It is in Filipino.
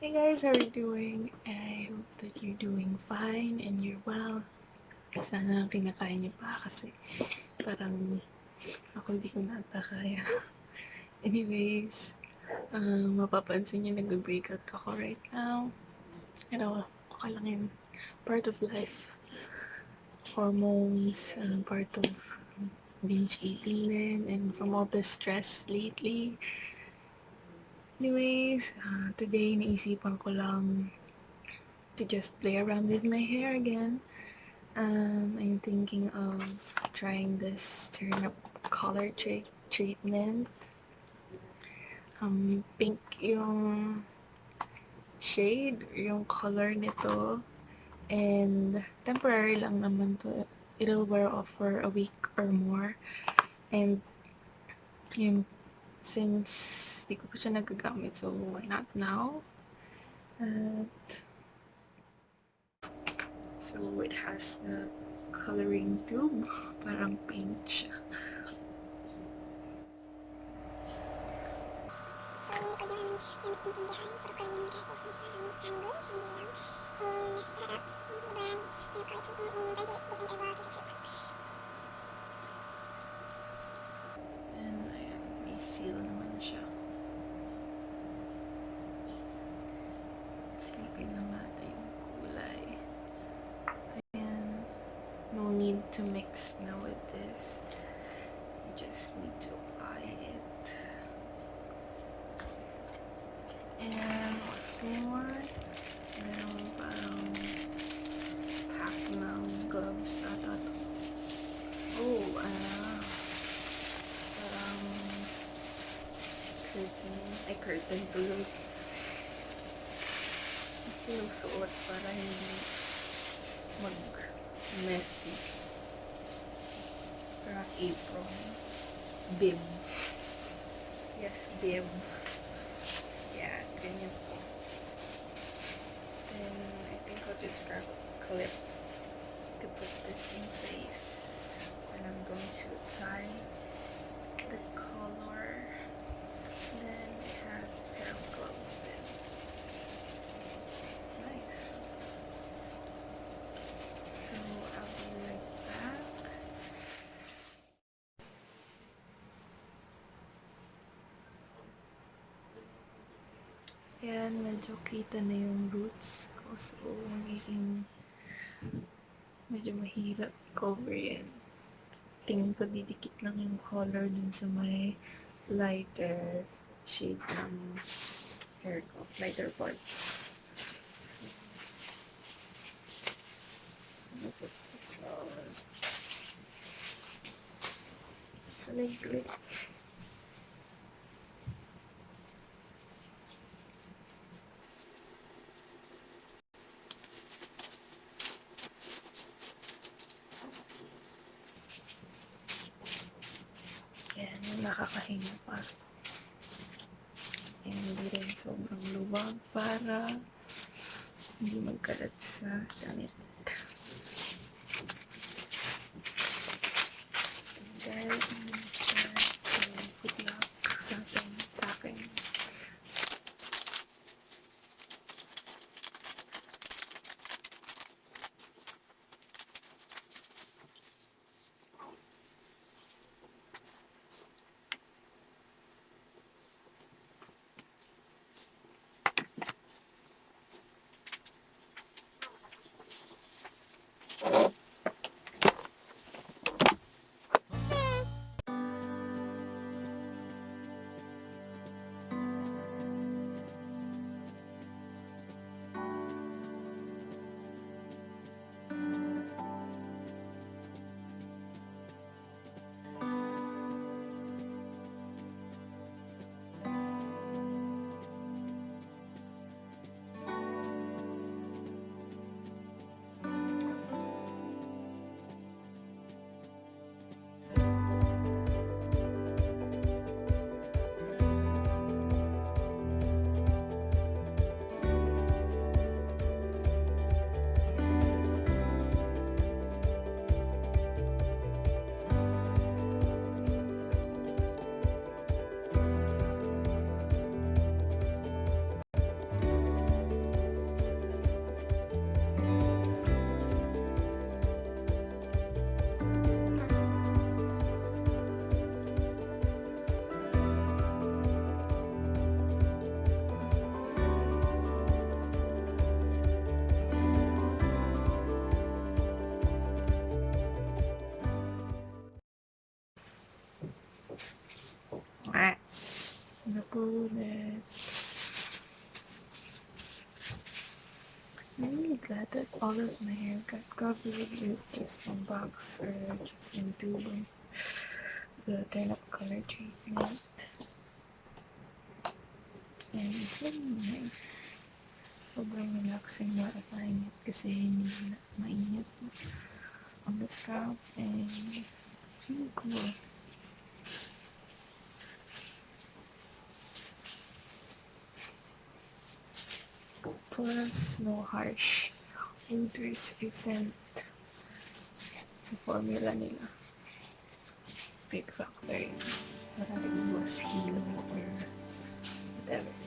Hey guys, how are you doing? I hope that you're doing fine and you're well. Sana kinakain niyo pa kasi parang ako hindi ko nata kaya. Anyways, mapapansin niyo nag-breakout ako right now. Pero okay lang yun. Part of life. Hormones, part of binge eating din, and from all the stress lately. Anyways, today naisipan ko lang to just play around with my hair again. I'm thinking of trying this turn-up color treatment. Pink yung shade, yung color nito. And temporary lang naman to. It'll wear off for a week or more. And yun, since di ko pa siya nagagamit, so why not now? So it has the coloring tube, parang pink siya. So, hindi ko yun naiintindihan. Puro Korean gratis na siya. Hangul, hindi lang. And, sarap. The brand, yung color treatment, yung 28 different herbal tissue tube. And ayan, may seal naman siya. Silipin lang natin yung kulay. Ayan, no need to mix now with this. You just need to apply it. And what's more, meron parang pack ng gloves ata to. Oh, parang curtain tuloy. Sinusuot para hindi mag-messy. Parang apron. Bib. Yes, bib. Yeah, ganyan po. Then, I think I'll just grab a clip to put this in place. And I'm going to apply the color. Then, it has a pair of gloves then. Nice. So, I'll be right back. Ayan, medyo kita na yung roots ko. So, medyo mahirap cover yan. Tingin ko didikit lang yung color dun sa may lighter shade ng hair ko. Lighter parts. So, put this on. So, like grip. Ayan, yung nakakahinga pa. Ayan, hindi rin sobrang luwag para hindi magkalat sa damit. Dahil hindi siya good luck sa akin. bonus. I'm really glad that all of my hair got covered with just one box or just one tube of the turn up color treatment. And it's really nice. Sobrang relaxing na applying it kasi hindi na mainit on the scalp and it's really cool. Plus, no harsh odors present sa formula nila. Big factor yun. Para iwas hilo or whatever.